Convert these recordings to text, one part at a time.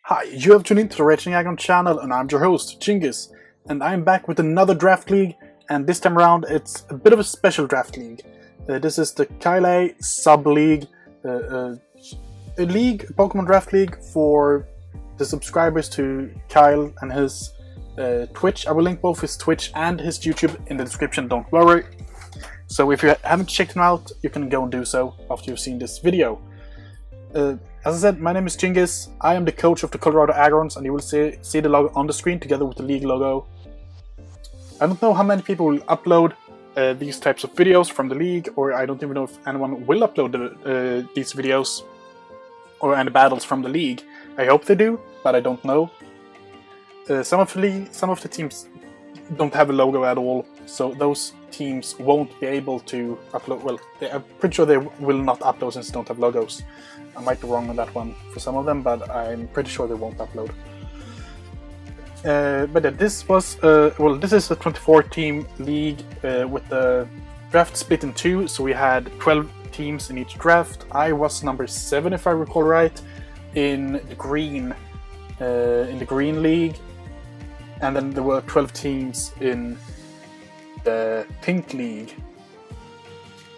Hi, you have tuned into the Raging Aggron channel and I'm your host, Djingis, and I'm back with another draft league, and this time around it's a bit of a special draft league. This is the KASL sub-league, a Pokemon draft league for the subscribers to Kyle and his Twitch. I will link both his Twitch and his YouTube in the description, don't worry. So if you haven't checked him out, you can go and do so after you've seen this video. As I said, my name is Djingis. I am the coach of the Colorado Aggrons, and you will see the logo on the screen together with the league logo. I don't know how many people will upload these types of videos from the league, or I don't even know if anyone will upload these videos or any battles from the league. I hope they do, but I don't know. Some of the teams don't have a logo at all, so those teams won't be able to upload. Well, I'm pretty sure they will not upload since they don't have logos. I might be wrong on that one for some of them, but I'm pretty sure they won't upload. But yeah, this is a 24-team league with the draft split in two, so we had 12 teams in each draft. I was number 7, if I recall right, in the green league, and then there were 12 teams in the pink league.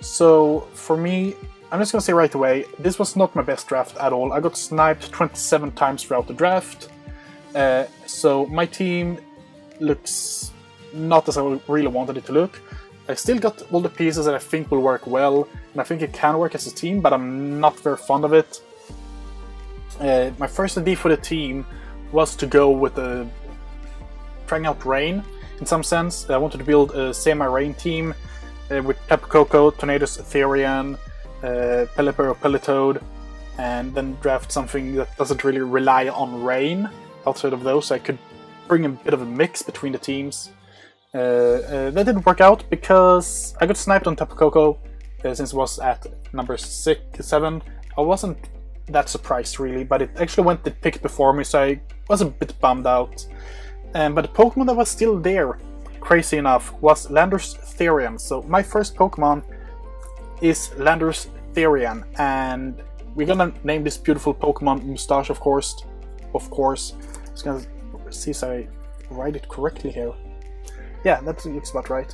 So for me, I'm just going to say right away, this was not my best draft at all. I got sniped 27 times throughout the draft. So my team looks not as I really wanted it to look. I still got all the pieces that I think will work well, and I think it can work as a team, but I'm not very fond of it. My first idea for the team was to go with trying out Rain. In some sense, I wanted to build a semi-Rain team with Tapu Koko, Tornadus, Therian, Pelipper or Pelitoad, and then draft something that doesn't really rely on Rain outside of those, so I could bring a bit of a mix between the teams. That didn't work out because I got sniped on Tapu Koko since it was at number 7. I wasn't that surprised really, but it actually went the pick before me, so I was a bit bummed out. But the Pokemon that was still there, crazy enough, was Landorus Therian. So my first Pokemon is Landorus Therian, and we're gonna name this beautiful Pokemon Mustache, of course. Just gonna see if I write it correctly here. Yeah, that looks about right.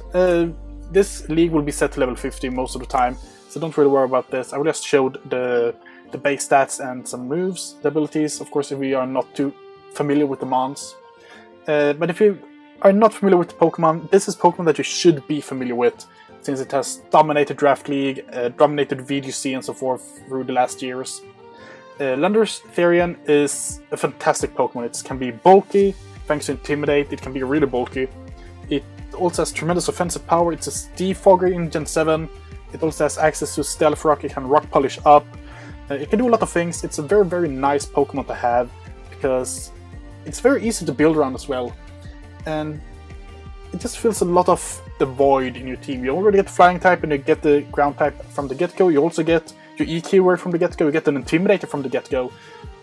This league will be set to level 50 most of the time, so don't really worry about this. I will just show the base stats and some moves, the abilities, of course, if we are not too familiar with the mons. But if you are not familiar with the Pokemon, this is Pokemon that you should be familiar with, since it has dominated Draft League, dominated VGC and so forth through the last years. Landorus Therian is a fantastic Pokemon. It can be bulky, thanks to Intimidate, it can be really bulky. It also has tremendous offensive power. It's a Defogger in Gen 7. It also has access to Stealth Rock, it can Rock Polish up. It can do a lot of things. It's a very, very nice Pokemon to have, because it's very easy to build around as well. And it just fills a lot of the void in your team. You already get the Flying type and you get the Ground type from the get-go. You also get your EQ from the get-go. You get an Intimidator from the get-go.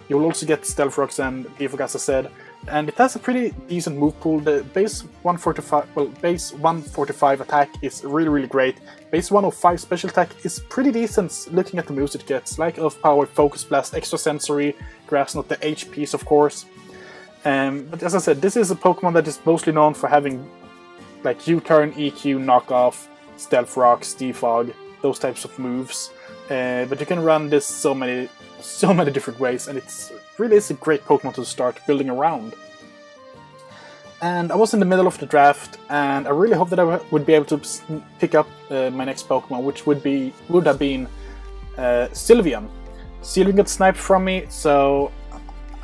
You will also get Stealth Rocks and Defog, as I said. And it has a pretty decent move pool. The base 145 attack is really, really great. Base 105 special attack is pretty decent looking at the moves it gets, like Earth Power, Focus Blast, Extra Sensory, Grass Knot, the HPs, of course. But as I said, this is a Pokemon that is mostly known for having like U-turn, EQ, knockoff, Stealth Rocks, Defog, those types of moves. But you can run this so many different ways, and it's really is a great Pokemon to start building around. And I was in the middle of the draft, and I really hope that I would be able to pick up my next Pokemon, which would have been Sylveon. Sylveon got sniped from me, so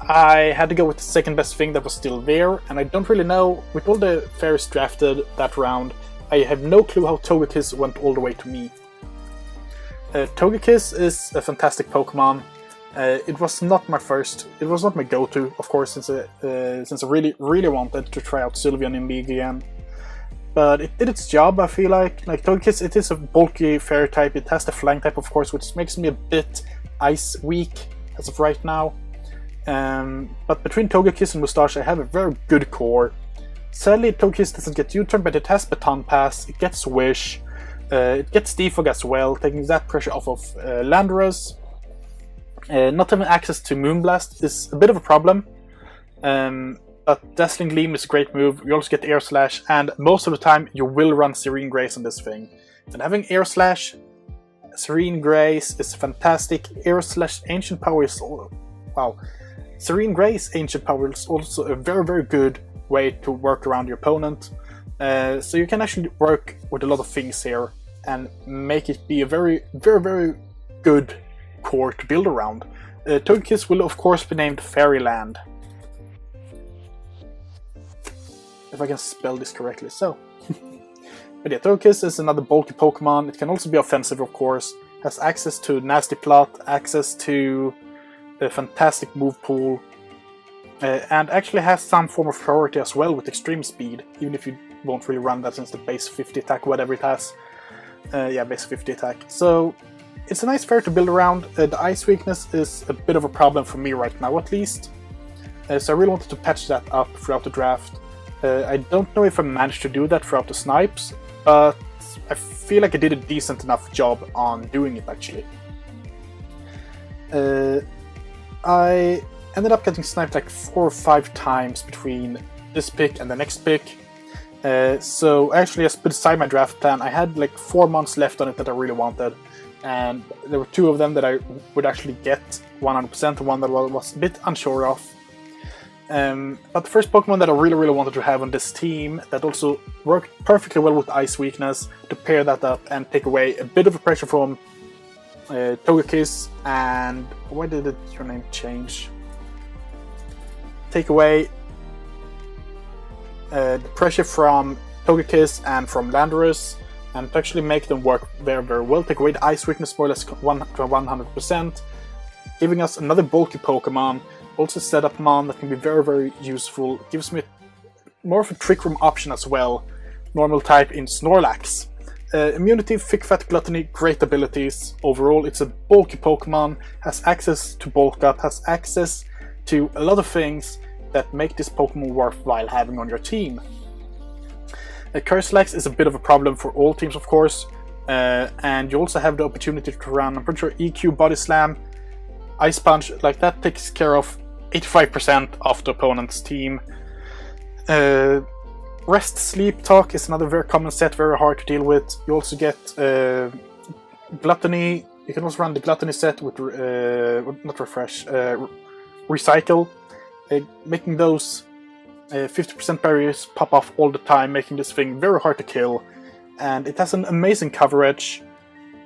I had to go with the second best thing that was still there, and I don't really know, with all the fairies drafted that round, I have no clue how Togekiss went all the way to me. Togekiss is a fantastic Pokemon. It was not my go-to, of course, since I really, really wanted to try out Sylveon in League again. But it did its job, I feel like. Like Togekiss, it is a bulky fairy type, it has the Flying type, of course, which makes me a bit ice weak as of right now. But between Togekiss and Mustache, I have a very good core. Sadly, Togekiss doesn't get U-turn, but it has Baton Pass, it gets Wish, it gets Defog as well, taking that pressure off of Landorus. Not having access to Moonblast is a bit of a problem, But Dazzling Gleam is a great move. You also get Air Slash, and most of the time you will run Serene Grace on this thing. And having Air Slash, Serene Grace is fantastic. Air Slash Ancient Power is... wow. Serene Grace Ancient Power is also a very, very good way to work around your opponent. So you can actually work with a lot of things here and make it be a very, very, very good core to build around. Togekiss will of course be named Fairyland. If I can spell this correctly, so. But yeah, Togekiss is another bulky Pokemon. It can also be offensive, of course. Has access to Nasty Plot, access to a fantastic move pool, and actually has some form of priority as well with extreme speed, even if you won't really run that since the base 50 attack, whatever it has. Yeah, base 50 attack. So it's a nice fair to build around. The ice weakness is a bit of a problem for me right now, at least. So I really wanted to patch that up throughout the draft. I don't know if I managed to do that throughout the snipes, but I feel like I did a decent enough job on doing it, actually. I ended up getting sniped like 4 or 5 times between this pick and the next pick. So actually, I put aside my draft plan. I had like 4 months left on it that I really wanted, and there were 2 of them that I would actually get 100%, and one that I was a bit unsure of. But the first Pokemon that I really, really wanted to have on this team that also worked perfectly well with Ice Weakness to pair that up and take away a bit of the pressure from Togekiss and... why did your name change? Take away the pressure from Togekiss and from Landorus, and to actually make them work very, very well. Take away the Ice Weakness more or less to 100%, giving us another bulky Pokemon. Also set up Mon that can be very, very useful. Gives me more of a Trick Room option as well. Normal type in Snorlax. Immunity, Thick Fat Gluttony, great abilities. Overall, it's a bulky Pokemon, has access to Bulk Up, has access to a lot of things that make this Pokemon worthwhile having on your team. Curselax is a bit of a problem for all teams, of course. And you also have the opportunity to run, I'm pretty sure, EQ, Body Slam, Ice Punch, like that takes care of 85% of the opponent's team. Rest Sleep Talk is another very common set, very hard to deal with. You also get Gluttony. You can also run the Gluttony set with not Refresh, Recycle, making those 50% barriers pop off all the time, making this thing very hard to kill. And it has an amazing coverage,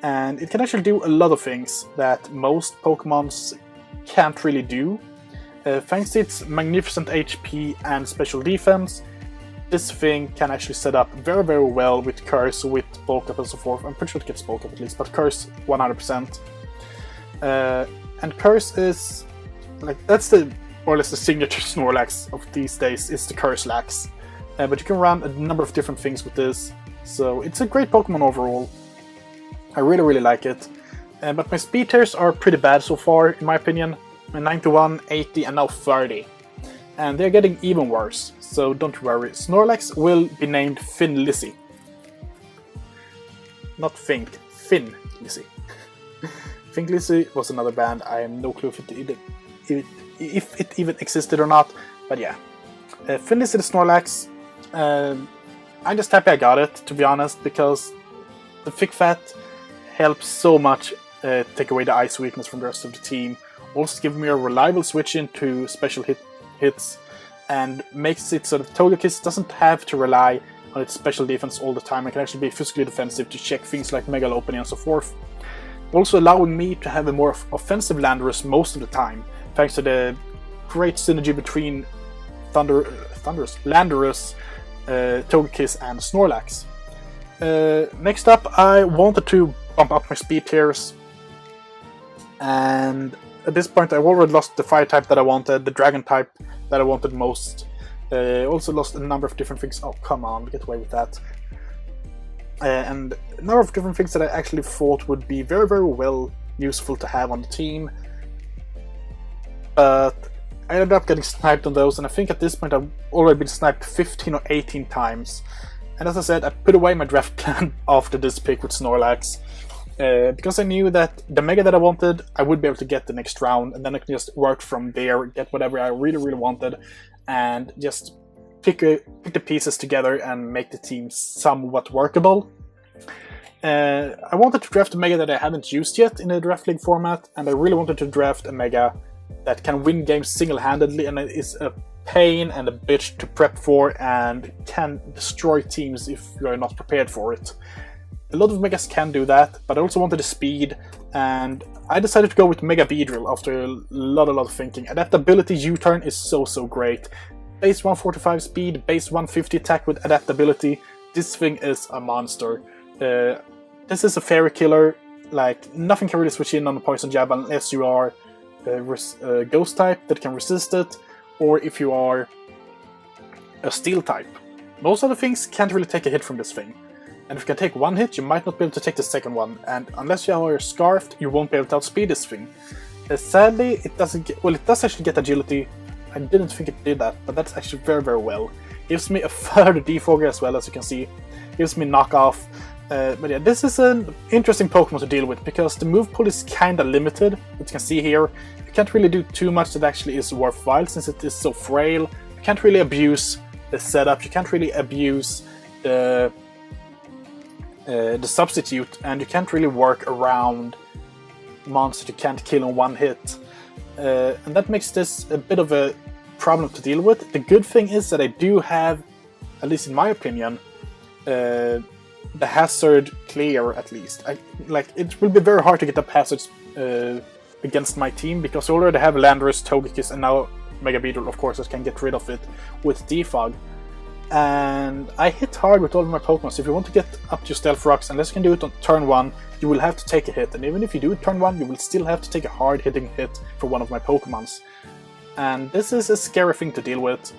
and it can actually do a lot of things that most Pokemons can't really do. Thanks to its magnificent HP and special defense, this thing can actually set up very, very well with Curse, with Bulk Up and so forth. I'm pretty sure it gets Bulk Up at least, but Curse 100%. And Curse is, like, that's the more or less the signature Snorlax of these days, is the Curselax. But you can run a number of different things with this, so it's a great Pokemon overall. I really, really like it. But my speed tiers are pretty bad so far, in my opinion. 91, 80, and now 30. And they're getting even worse, so don't worry. Snorlax will be named Fin Lizzie. Not Fink, Fin Lizzie. Fink Lizzie was another band. I have no clue if it even existed or not, but yeah. Fin Lizzie the Snorlax. I'm just happy I got it, to be honest, because the Thick Fat helps so much take away the ice weakness from the rest of the team. Also give me a reliable switch into special hits, and makes it so that Togekiss doesn't have to rely on its special defense all the time. It can actually be physically defensive to check things like Mega Lopunny and so forth. Also allowing me to have a more offensive Landorus most of the time, thanks to the great synergy between Landorus, Togekiss, and Snorlax. Next up, I wanted to bump up my speed tiers, and at this point I've already lost the fire type that I wanted, the dragon type that I wanted most. Also lost a number of different things. Oh, come on, get away with that. And a number of different things that I actually thought would be very, very well useful to have on the team. But I ended up getting sniped on those, and I think at this point I've already been sniped 15 or 18 times. And as I said, I put away my draft plan after this pick with Snorlax, because I knew that the Mega that I wanted, I would be able to get the next round, and then I can just work from there, get whatever I really, really wanted, and just pick the pieces together and make the team somewhat workable. I wanted to draft a Mega that I haven't used yet in the Draft League format, and I really wanted to draft a Mega that can win games single-handedly and is a pain and a bitch to prep for and can destroy teams if you're not prepared for it. A lot of Megas can do that, but I also wanted the speed, and I decided to go with Mega Beedrill after a lot of thinking. Adaptability U-turn is so great. Base 145 speed, base 150 attack with adaptability. This thing is a monster. This is a fairy killer. Like, nothing can really switch in on the poison jab unless you are a ghost type that can resist it, or if you are a steel type. Most other things can't really take a hit from this thing. And if you can take one hit, you might not be able to take the second one, and unless you are scarfed, you won't be able to outspeed this thing. Sadly, it doesn't get, well, it does actually get agility. I didn't think it did that, but that's actually very well. Gives me a further defogger as well, as you can see. Gives me knockoff. But yeah, this is an interesting Pokemon to deal with, because the move pool is kinda limited, as you can see here. You can't really do too much that actually is worthwhile, since it is so frail. You can't really abuse the setup, you can't really abuse the substitute, and you can't really work around monsters you can't kill in one hit. And that makes this a bit of a problem to deal with. The good thing is that I do have, at least in my opinion, the hazard clear at least. It will be very hard to get up hazards against my team, because I already have Landorus, Togekiss, and now Mega Beedrill, of course, that can get rid of it with Defog. And I hit hard with all of my Pokemon, so if you want to get up to your Stealth Rocks, unless you can do it on turn 1, you will have to take a hit. And even if you do it turn 1, you will still have to take a hard-hitting hit for one of my Pokemons. And this is a scary thing to deal with.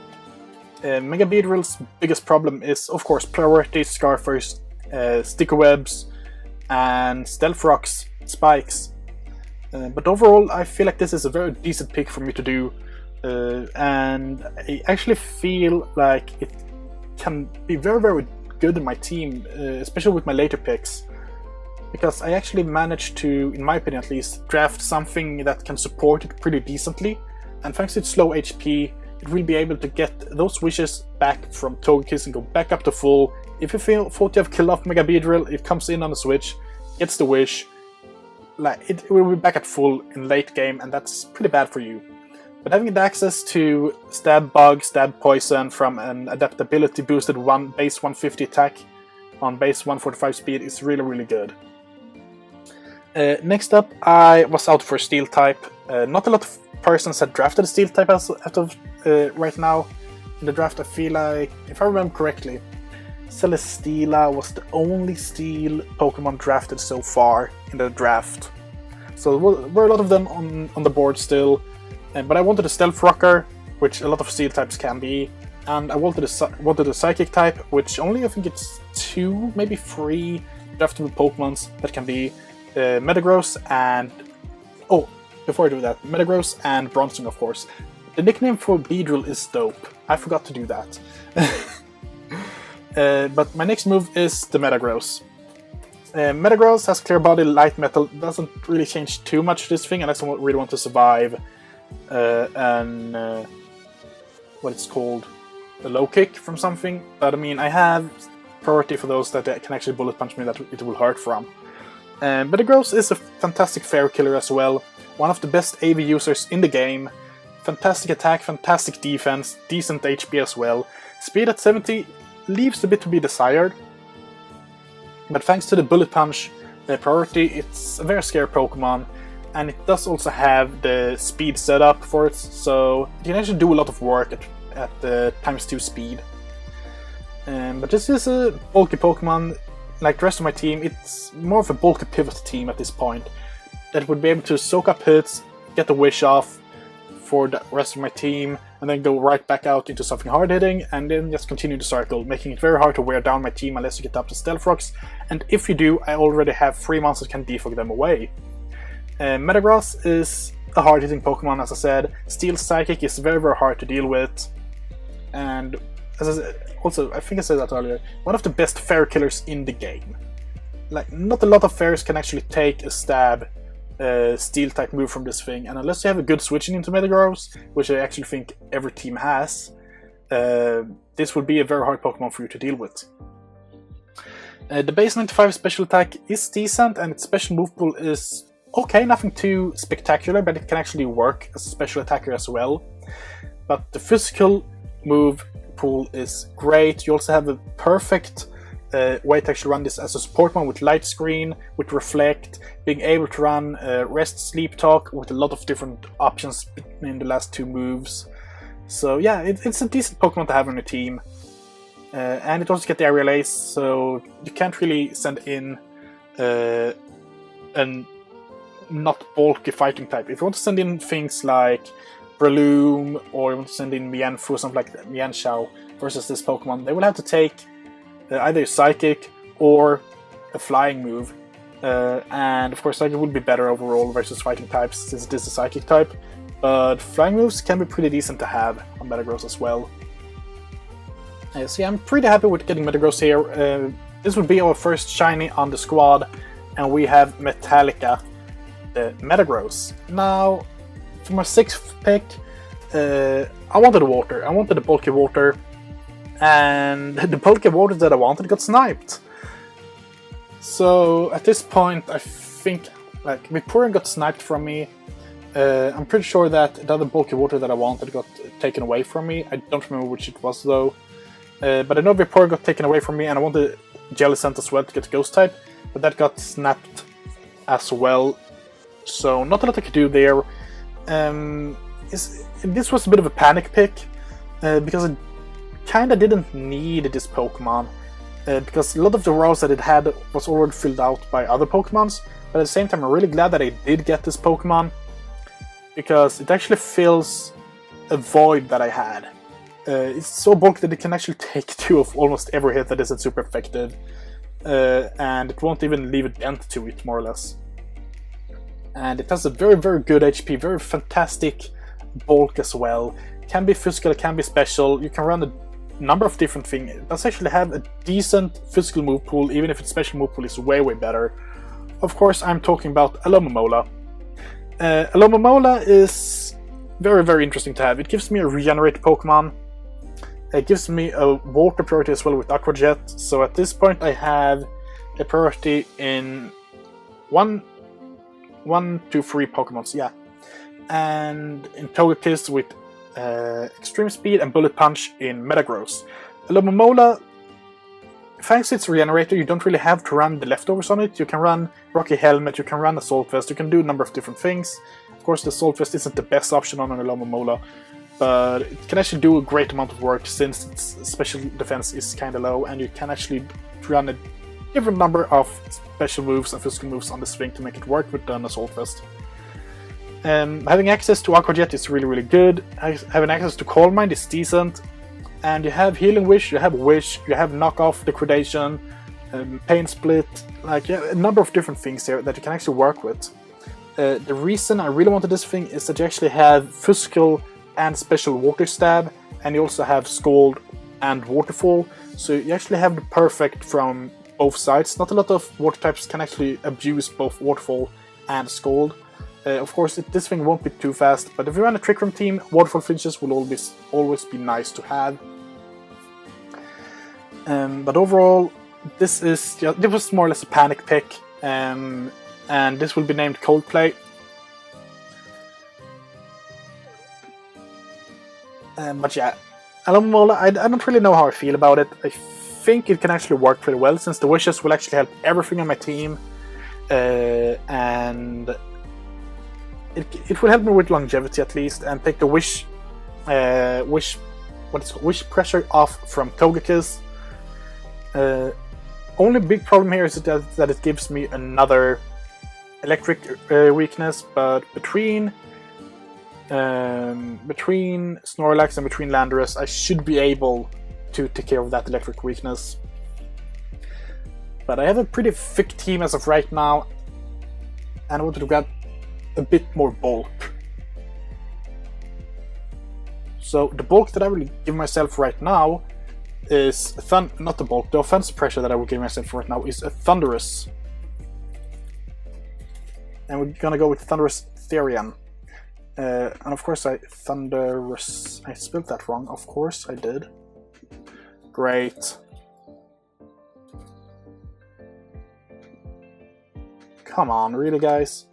Mega Beedrill's biggest problem is, of course, Priority, Scarfers, Sticker Webs, and Stealth Rocks, Spikes. But overall, I feel like this is a very decent pick for me to do. And I actually feel like it can be very good in my team, especially with my later picks, because I actually managed to, in my opinion at least, draft something that can support it pretty decently, and thanks to its slow HP, it will be able to get those wishes back from Togekiss and go back up to full. If you thought you have killed off Mega Beedrill, it comes in on the switch, gets the wish, it will be back at full in late game, and that's pretty bad for you. But having the access to Stab Bug, Stab Poison from an adaptability boosted base 150 attack on base 145 speed is really good. Next up, I was out for Steel type. Not a lot of persons had drafted a Steel type as of right now in the draft. I feel like, if I remember correctly, Celesteela was the only Steel Pokemon drafted so far in the draft. So there were a lot of them on the board still. But I wanted a Stealth Rocker, which a lot of Steel types can be, and I wanted a Psychic type, which only I think it's 2, maybe 3 draftable Pokemons that can be Metagross and... Oh, before I do that, Metagross and Bronzong, of course. The nickname for Beedrill is dope. I forgot to do that. But my next move is the Metagross. Metagross has Clear Body, Light Metal, doesn't really change too much to this thing unless I really want to survive what it's called, a low kick from something. But I mean, I have priority for those that can actually bullet punch me that it will hurt from. Metagross is a fantastic Fairy Killer as well, one of the best AV users in the game. Fantastic attack, fantastic defense, decent HP as well. Speed at 70 leaves a bit to be desired, but thanks to the bullet punch priority, it's a very scary Pokemon. And it does also have the speed setup for it, so it can actually do a lot of work at the ×2 speed. But this is a bulky Pokemon. Like the rest of my team, it's more of a bulky pivot team at this point, that would be able to soak up hits, get the wish off for the rest of my team, and then go right back out into something hard-hitting, and then just continue the cycle, making it very hard to wear down my team unless you get up to Stealth Rocks. And if you do, I already have 3 monsters that can defog them away. Metagross is a hard-hitting Pokemon, as I said. Steel Psychic is very hard to deal with. And as I said, also, I think I said that earlier, one of the best Fairy Killers in the game. Like, not a lot of fairies can actually take a stab Steel type move from this thing, and unless you have a good switching into Metagross, which I actually think every team has, this would be a very hard Pokemon for you to deal with. The base 95 special attack is decent, and its special move pool is okay, nothing too spectacular, but it can actually work as a special attacker as well. But the physical move pool is great. You also have a perfect way to actually run this as a support one with Light Screen, with Reflect, being able to run Rest, Sleep, Talk with a lot of different options between the last two moves. So yeah, it's a decent Pokemon to have on your team. And it also gets the Aerial Ace, so you can't really send in an not bulky fighting type. If you want to send in things like Breloom, or you want to send in Mienfoo or something like that, Mienshao versus this Pokemon, they will have to take either a Psychic or a Flying move. And of course Psychic would be better overall versus fighting types, since it is a Psychic type. But Flying moves can be pretty decent to have on Metagross as well. So yeah, I'm pretty happy with getting Metagross here. This would be our first shiny on the squad, and we have Metallica, the Metagross. Now, for my 6th pick, I wanted a water. I wanted a bulky water, and the bulky water that I wanted got sniped. So at this point, I think like Vaporeon got sniped from me. I'm pretty sure that the other bulky water that I wanted got taken away from me. I don't remember which it was though. But I know Vaporeon got taken away from me, and I wanted Jellicent as well to get Ghost type, but that got snapped as well. So not a lot I could do there. This was a bit of a panic pick, because I kinda didn't need this Pokemon. Because a lot of the routes that it had was already filled out by other Pokemons, but at the same time I'm really glad that I did get this Pokemon, because it actually fills a void that I had. It's so bulky that it can actually take 2 of almost every hit that isn't super effective, and it won't even leave a dent to it, more or less. And it has a very, very good HP, very fantastic bulk as well. It can be physical, it can be special, you can run a number of different things. It does actually have a decent physical move pool, even if its special move pool is way, way better. Of course, I'm talking about Alomomola. Alomomola is very, very interesting to have. It gives me a regenerate Pokemon. It gives me a water priority as well with Aqua Jet, so at this point I have a priority in 1, 2, 3 Pokemons, yeah. And in Togekiss with Extreme Speed and Bullet Punch in Metagross. Alomomola, thanks to its regenerator, you don't really have to run the leftovers on it. You can run Rocky Helmet, you can run Assault Vest, you can do a number of different things. Of course, the Assault Vest isn't the best option on an Alomomola, but it can actually do a great amount of work since its special defense is kinda low, and you can actually run a different number of special moves and physical moves on this thing to make it work with an Assault Vest. Having access to Aqua Jet is really, really good. Having access to Calm Mind is decent. And you have Healing Wish, you have Wish, you have Knock Off, Degradation, Pain Split, like a number of different things here that you can actually work with. The reason I really wanted this thing is that you actually have physical and special Water Stab, and you also have Scald and Waterfall, so you actually have the perfect from both sides. Not a lot of water types can actually abuse both Waterfall and Scald. Of course, this thing won't be too fast, but if you run a Trick Room team, Waterfall Flinches will always be nice to have. But overall, this was more or less a panic pick, and this will be named Coldplay. But yeah, Alomomola, I don't really know how I feel about it. I think it can actually work pretty well, since the wishes will actually help everything on my team, and it will help me with longevity at least, and take the wish pressure off from Togekiss. Only big problem here is that it gives me another electric weakness, but between Snorlax and between Landorus, I should be able to take care of that electric weakness. But I have a pretty thick team as of right now, and I wanted to grab a bit more bulk. So the bulk that I will give myself right now is not the bulk. The offensive pressure that I will give myself right now is a Thunderous. and we're gonna go with Thunderous Therian. And of course I spelled that wrong, of course I did. Great. Come on, really guys?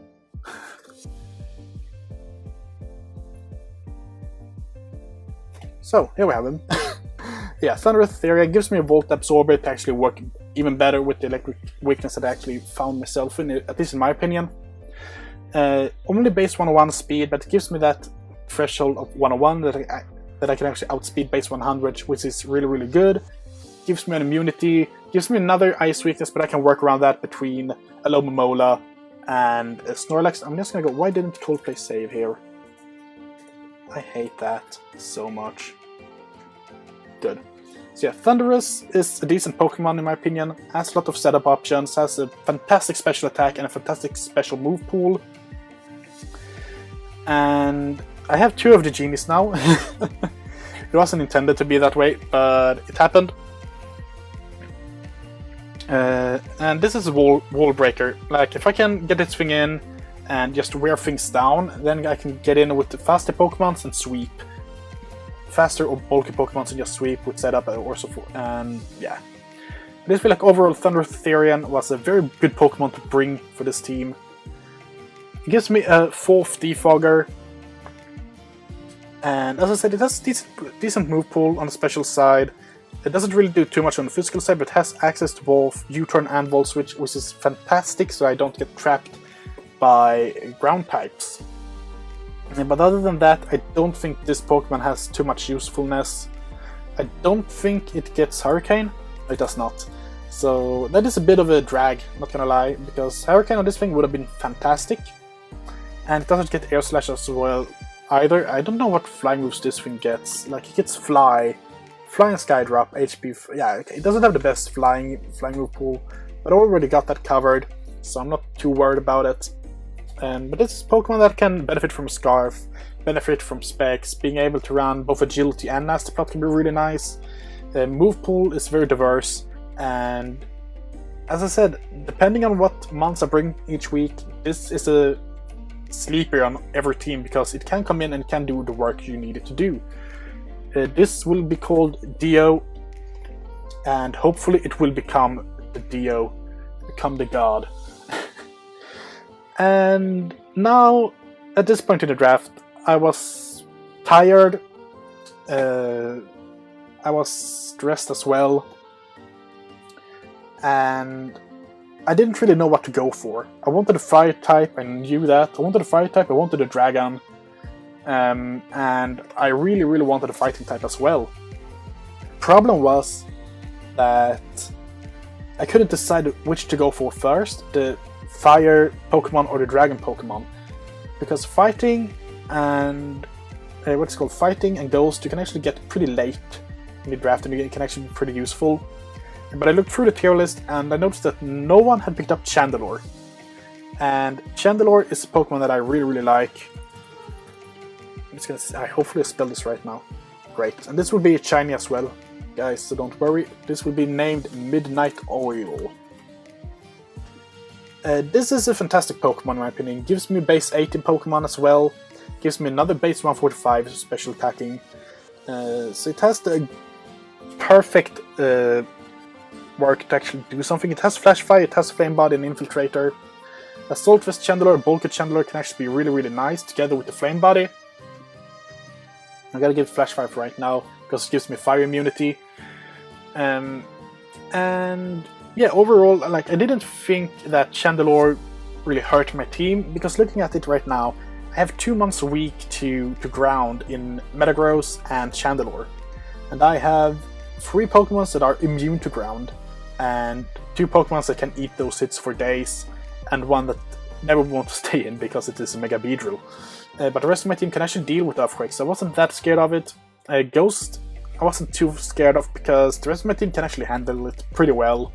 So, here we have him. Yeah, Thunderous Therian gives me a Volt Absorber to actually work even better with the electric weakness that I actually found myself in, at least in my opinion. Only base 101 speed, but it gives me that threshold of 101 that I can actually outspeed base 100, which is really, really good. Gives me an immunity, gives me another ice weakness, but I can work around that between a Alomomola and a Snorlax. I'm just gonna go, why didn't Coldplay save here? I hate that so much. Good. So yeah, Thunderous is a decent Pokemon in my opinion, has a lot of setup options, has a fantastic special attack and a fantastic special move pool. And I have 2 of the Djingis now. It wasn't intended to be that way, but it happened. And this is a wall breaker. Like, if I can get it swing in and just wear things down, then I can get in with the faster Pokemons and sweep. Faster or bulky Pokemon and just sweep with setup or so forth. And yeah, I just feel like overall Thunderous Therian was a very good Pokemon to bring for this team. It gives me a 4th Defogger, and as I said, it has decent move pool on the special side. It doesn't really do too much on the physical side, but it has access to both U-turn and Volt Switch, which is fantastic, so I don't get trapped by ground types. But other than that, I don't think this Pokemon has too much usefulness. I don't think it gets Hurricane. It does not. So that is a bit of a drag, not gonna lie, because Hurricane on this thing would have been fantastic. And it doesn't get Air Slash as well either. I don't know what flying moves this thing gets. Like, it gets Fly and Sky Drop, HP. Yeah, okay. It doesn't have the best flying move pool, but I already got that covered, so I'm not too worried about it. But this is Pokemon that can benefit from Scarf, benefit from Specs, being able to run both Agility and Nasty Plot can be really nice. The move pool is very diverse, and as I said, depending on what months I bring each week, this is a sleeper on every team because it can come in and can do the work you need it to do. This will be called Dio, and hopefully it will become the Dio, become the god. And now, at this point in the draft, I was tired, I was stressed as well, and I didn't really know what to go for. I wanted a fire type, I knew that. I wanted a fire type, I wanted a dragon, and I really wanted a fighting type as well. Problem was that I couldn't decide which to go for first, the fire Pokemon or the dragon Pokemon, because fighting and fighting and ghost you can actually get pretty late in the draft and it can actually be pretty useful. But I looked through the tier list and I noticed that no one had picked up Chandelure, and Chandelure is a Pokemon that I really like. I hopefully spell this right now. Great. And this will be shiny as well, guys, so don't worry. This will be named Midnight Oil. This is a fantastic Pokemon in my opinion. Gives me base 80 Pokemon as well. Gives me another base 145 special attacking. So it has the perfect work to actually do something. It has Flash Fire, it has Flame Body and Infiltrator. Assault Vest Chandelure, Bulky Chandelure can actually be really nice together with the Flame Body. I gotta give Flash Fire for right now because it gives me fire immunity. And yeah, overall, like, I didn't think that Chandelure really hurt my team, because looking at it right now, I have 2 months a week to ground in Metagross and Chandelure. And I have 3 Pokemons that are immune to ground, and 2 Pokemons that can eat those hits for days, and 1 that never wants to stay in because it is a Mega Beedrill. But the rest of my team can actually deal with Earthquake, so I wasn't that scared of it. Ghost, I wasn't too scared of because the rest of my team can actually handle it pretty well.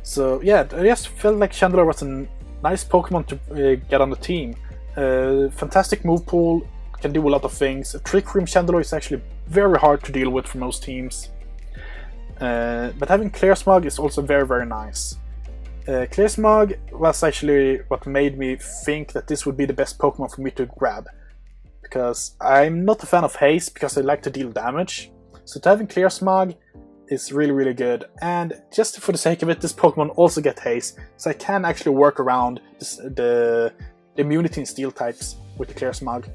So yeah, I just felt like Chandelure was a nice Pokemon to get on the team. Fantastic move pool, can do a lot of things. Trick Room Chandelure is actually very hard to deal with for most teams. But having Clear Smog is also very nice. Clear Smog was actually what made me think that this would be the best Pokemon for me to grab. Because I'm not a fan of Haze, because I like to deal damage. So to having Clear Smog is really, really good. And just for the sake of it, this Pokemon also get Haze, so I can actually work around the immunity in Steel types with the Clear Smog.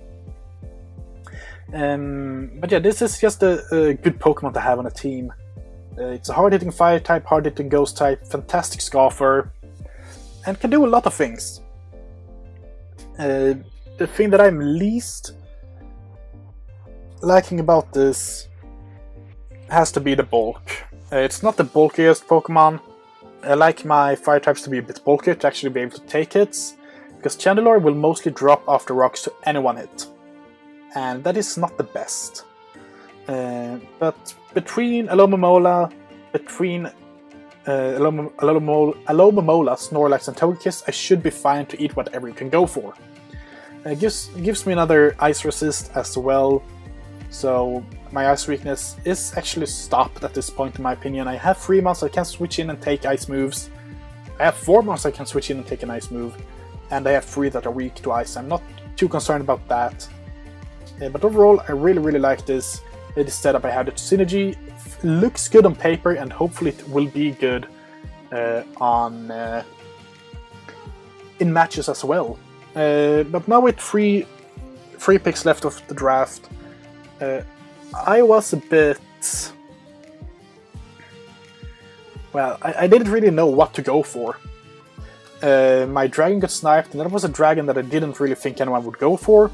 But yeah, this is just a good Pokemon to have on a team. It's a hard-hitting Fire type, hard-hitting Ghost type, fantastic Scoffer, and can do a lot of things. The thing that I'm least liking about this has to be the bulk. It's not the bulkiest Pokemon. I like my Fire types to be a bit bulkier to actually be able to take hits, because Chandelure will mostly drop off the rocks to any one hit, and that is not the best. But between Alomomola, Snorlax, and Togekiss, I should be fine to eat whatever you can go for. It gives me another Ice Resist as well, so my Ice Weakness is actually stopped at this point in my opinion. I have 3 months I can switch in and take Ice moves. I have 4 months I can switch in and take an Ice move, and I have 3 that are weak to Ice. I'm not too concerned about that. But overall, I really, really like this setup I have. The synergy looks good on paper, and hopefully it will be good in matches as well. But now with three picks left of the draft, I was a bit... well, I didn't really know what to go for. My dragon got sniped, and that was a dragon that I didn't really think anyone would go for.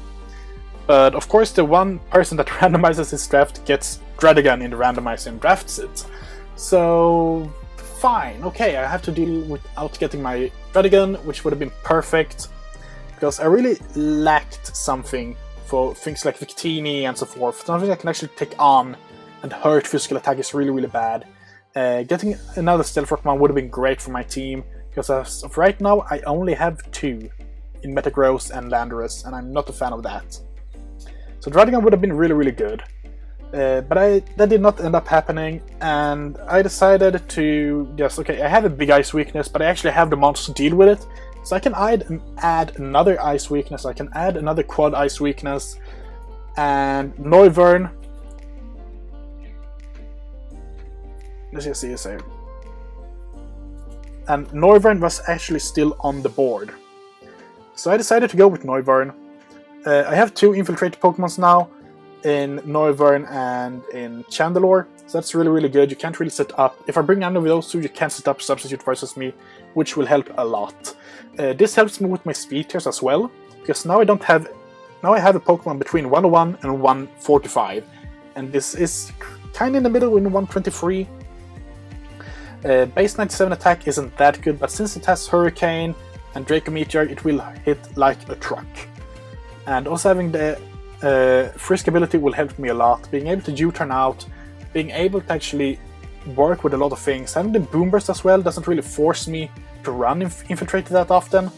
But of course, the one person that randomizes his draft gets Dradagon in the randomizer and drafts it. So, fine, okay, I have to deal without getting my Dradagon, which would have been perfect, because I really lacked something for things like Victini and so forth. Something I can actually take on and hurt physical attack is really, really bad. Getting another Stealth Rockman would have been great for my team, because as of right now, I only have 2 in Metagross and Landorus, and I'm not a fan of that. So Dradagon would have been really, really good. But that did not end up happening, and I decided to just, okay, I have a big Ice weakness, but I actually have the monster to deal with it. So I can add another Ice weakness, I can add another Quad Ice weakness, and Noivern. Let's just see, and Noivern was actually still on the board. So I decided to go with Noivern. I have 2 infiltrated Pokemons now, in Noivern and in Chandelure, so that's really, really good. You can't really set up, if I bring any of those 2, you can't set up Substitute versus me, which will help a lot. This helps me with my speed tiers as well, because now I have a Pokemon between 101 and 145, and this is kind of in the middle in 123. Base 97 attack isn't that good, but since it has Hurricane and Draco Meteor, it will hit like a truck. And also having the Frisk ability will help me a lot. Being able to U-turn out, being able to actually work with a lot of things. Having the Boom Burst as well doesn't really force me to run Infiltrated that often,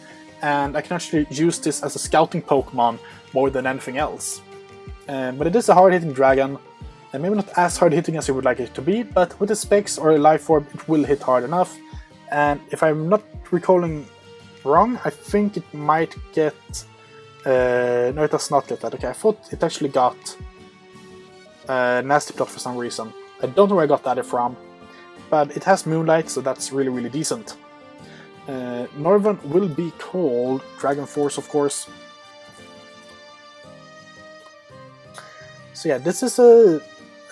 and I can actually use this as a scouting Pokemon more than anything else. But it is a hard-hitting dragon, and maybe not as hard-hitting as you would like it to be, but with the specs or a Life Orb it will hit hard enough. And if I'm not recalling wrong, I think it might get... no, it does not get that. Okay, I thought it actually got Nasty Plot for some reason. I don't know where I got that from, but it has Moonlight, so that's really, really decent. Noivern will be called Dragon Force, of course. So yeah, this is a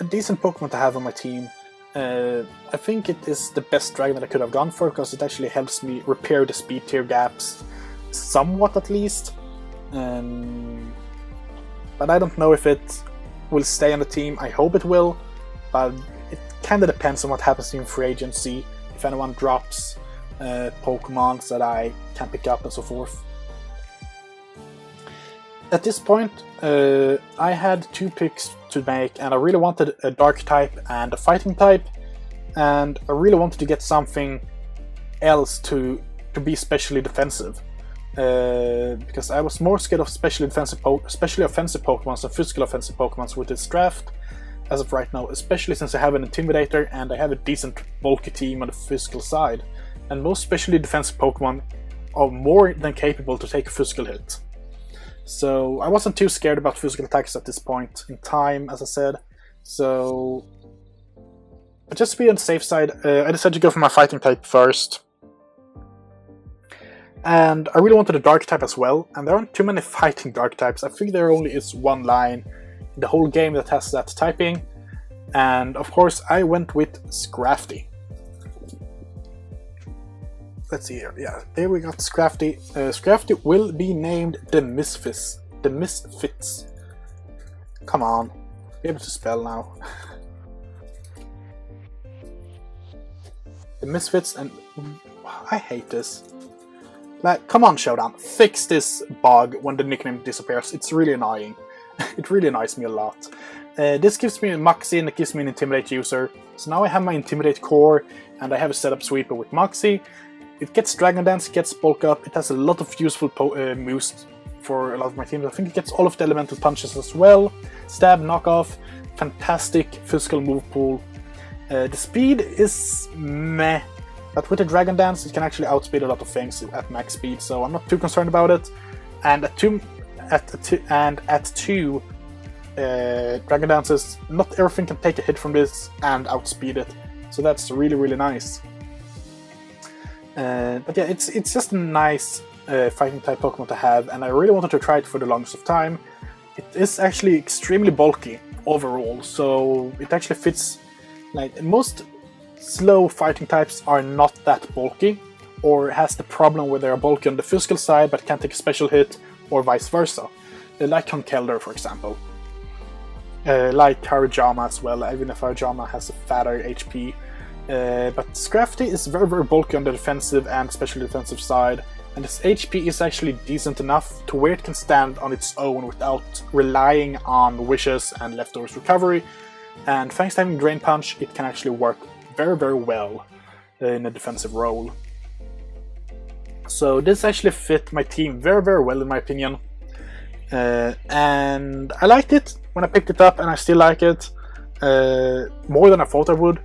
decent Pokemon to have on my team. I think it is the best dragon that I could have gone for, because it actually helps me repair the speed tier gaps, somewhat at least. But I don't know if it will stay on the team. I hope it will, but it kind of depends on what happens in free agency, if anyone drops Pokemon that I can pick up and so forth. At this point, I had 2 picks to make, and I really wanted a Dark type and a Fighting type, and I really wanted to get something else to be specially defensive. Because I was more scared of especially offensive Pokemon than physical offensive Pokemon with this draft, as of right now, especially since I have an Intimidator and I have a decent bulky team on the physical side. and most specially defensive Pokemon are more than capable to take a physical hit. So I wasn't too scared about physical attacks at this point in time, as I said. So, but just to be on the safe side, I decided to go for my fighting type first. And I really wanted a dark type as well, and there aren't too many fighting dark types. I think there only is one line in the whole game that has that typing. And of course I went with Scrafty. Let's see here, yeah, there we got Scrafty. Scrafty will be named the Misfits. The Misfits. Come on, be able to spell now. The Misfits, and I hate this. Like, come on, Showdown, fix this bug when the nickname disappears. It's really annoying. It really annoys me a lot. This gives me a Moxie and it gives me an Intimidate user. So now I have my Intimidate core and I have a setup sweeper with Moxie. It gets Dragon Dance, it gets Bulk Up, it has a lot of useful moves for a lot of my teams. I think it gets all of the elemental punches as well. Stab, Knockoff, fantastic physical move pool. The speed is meh. But with the Dragon Dance, it can actually outspeed a lot of things at max speed, so I'm not too concerned about it. And at two Dragon Dances, not everything can take a hit from this and outspeed it, so that's really, really nice. But yeah, it's just a nice fighting type Pokemon to have, and I really wanted to try it for the longest of time. It is actually extremely bulky overall, so it actually fits. Like most slow fighting types are not that bulky, or has the problem where they are bulky on the physical side but can't take a special hit, or vice versa. Like Conkeldurr, for example. Like Harujama as well, even if Harujama has a fatter HP. But Scrafty is very, very bulky on the defensive and especially defensive side, and its HP is actually decent enough to where it can stand on its own without relying on wishes and leftovers recovery. And thanks to having Drain Punch, it can actually work very, very well in a defensive role. So this actually fit my team very, very well in my opinion. And I liked it when I picked it up, and I still like it more than I thought I would.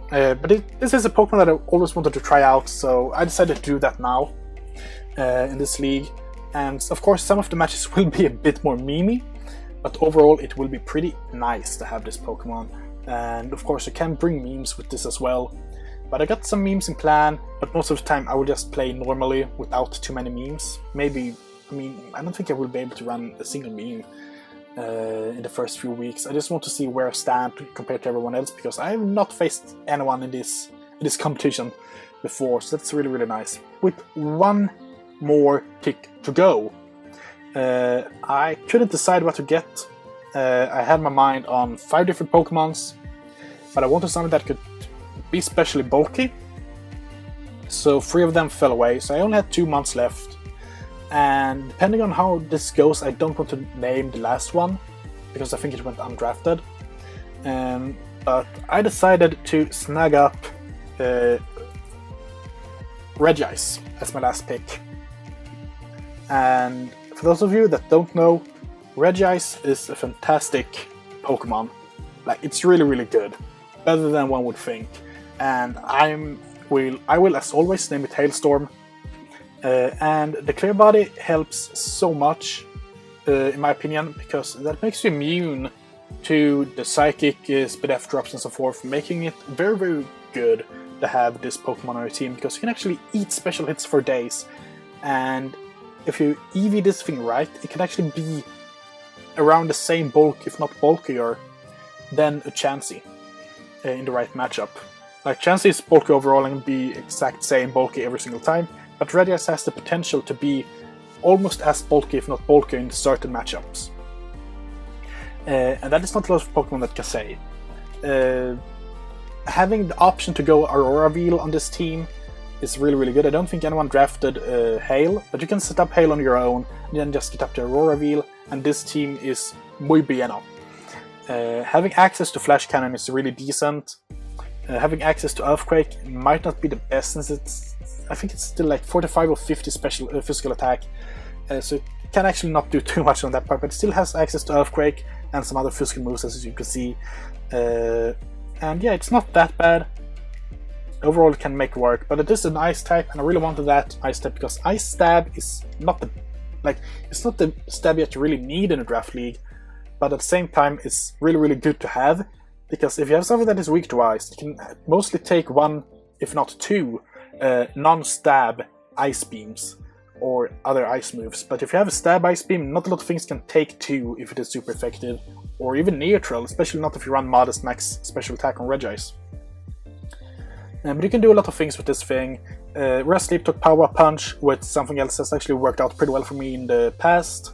But this is a Pokemon that I always wanted to try out, so I decided to do that now in this league. And of course some of the matches will be a bit more memey, but overall it will be pretty nice to have this Pokemon. And of course I can bring memes with this as well. But I got some memes in plan, but most of the time I will just play normally without too many memes. Maybe, I mean, I don't think I will be able to run a single meme in the first few weeks. I just want to see where I stand compared to everyone else, because I have not faced anyone in this competition before, so that's really, really nice. With one more tick to go. I couldn't decide what to get. I had my mind on 5 different Pokemons, but I wanted something that could be especially bulky. So 3 of them fell away, so I only had 2 months left. And depending on how this goes, I don't want to name the last one, because I think it went undrafted. But I decided to snag up Regice as my last pick. And for those of you that don't know, Regice is a fantastic Pokemon. Like, it's really, really good. Better than one would think. And I will as always name it Hailstorm. And the Clear Body helps so much, in my opinion, because that makes you immune to the Psychic, Spadef drops and so forth, making it very, very good to have this Pokemon on your team, because you can actually eat special hits for days. And if you EV this thing right, it can actually be around the same bulk, if not bulkier, than a Chansey in the right matchup. Like, Chansey is bulky overall and be exact same bulky every single time, but Regice has the potential to be almost as bulky, if not bulkier, in certain matchups. And that is not a lot of Pokemon that can say. Having the option to go Aurora Veil on this team is really, really good. I don't think anyone drafted Hail, but you can set up Hail on your own, and then just get up to Aurora Veil, and this team is muy bueno. Having access to Flash Cannon is really decent. Having access to Earthquake might not be the best, since I think it's still like 45 or 50 special physical attack, so it can actually not do too much on that part, but it still has access to Earthquake and some other physical moves, as you can see. And yeah, it's not that bad. overall it can make work, but it is an ice type, and I really wanted that ice type because ice stab is not the it's not the stab that you really need in a draft league, but at the same time it's really good to have, because if you have something that is weak to ice, you can mostly take one, if not two, non-stab ice beams or other ice moves. But if you have a stab ice beam, not a lot of things can take two if it is super effective, or even neutral, especially not if you run modest max special attack on Regice. But you can do a lot of things with this thing. Rest Sleep took Power Punch with something else that's actually worked out pretty well for me in the past.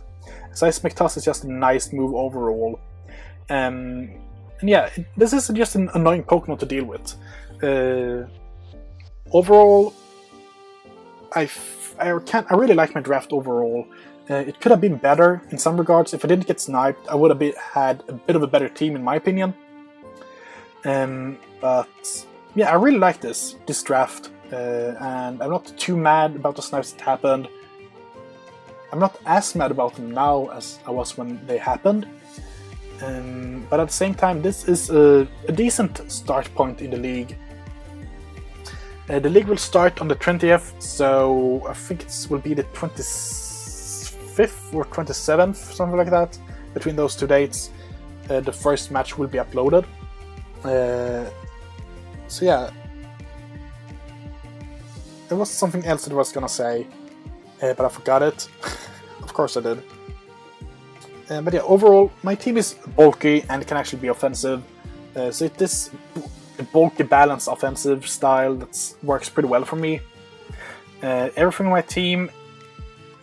Seismic Toss is just a nice move overall. And yeah, this is just an annoying Pokemon to deal with. Overall, I really like my draft overall. It could have been better in some regards. If I didn't get sniped, I would have had a bit of a better team in my opinion. But yeah, I really like this draft, and I'm not too mad about the snipes that happened. I'm not as mad about them now as I was when they happened. But at the same time, this is a decent start point in the league. The league will start on the 20th, so I think it will be the 25th or 27th, something like that. Between those two dates, the first match will be uploaded. So yeah, there was something else that I was gonna say, but I forgot it. Of course I did. But yeah, overall, my team is bulky and can actually be offensive. So it is a bulky, balanced offensive style that works pretty well for me. Everything in my team,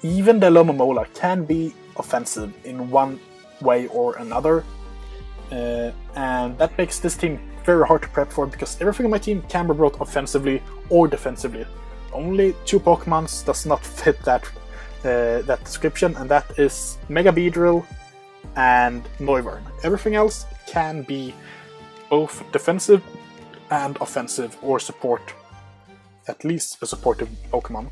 even the Lomomola, can be offensive in one way or another. And that makes this team very hard to prep for, because everything in my team can be brought offensively or defensively. Only two Pokemons does not fit that description, and that is Mega Beedrill and Noivern. Everything else can be both defensive and offensive, or support, at least a supportive Pokemon.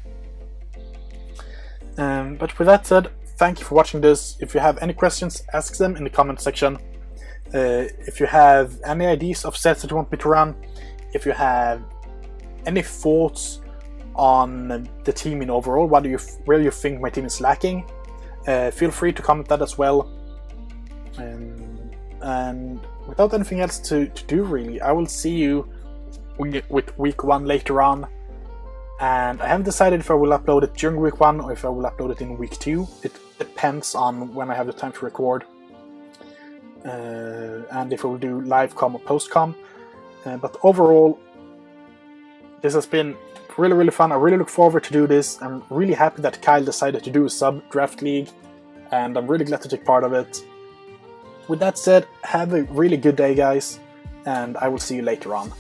But with that said, thank you for watching this. If you have any questions, ask them in the comment section. If you have any ideas of sets that you want me to run, if you have any thoughts on the team in overall, where you think my team is lacking, feel free to comment that as well. And without anything else to do really, I will see you with week 1 later on. And I haven't decided if I will upload it during week 1 or if I will upload it in week 2. It depends on when I have the time to record. And if I will do live com or post com. But overall, this has been really fun. I really look forward to do this. I'm really happy that Kyle decided to do a sub-draft league, and I'm really glad to take part of it. With that said, have a really good day, guys, and I will see you later on.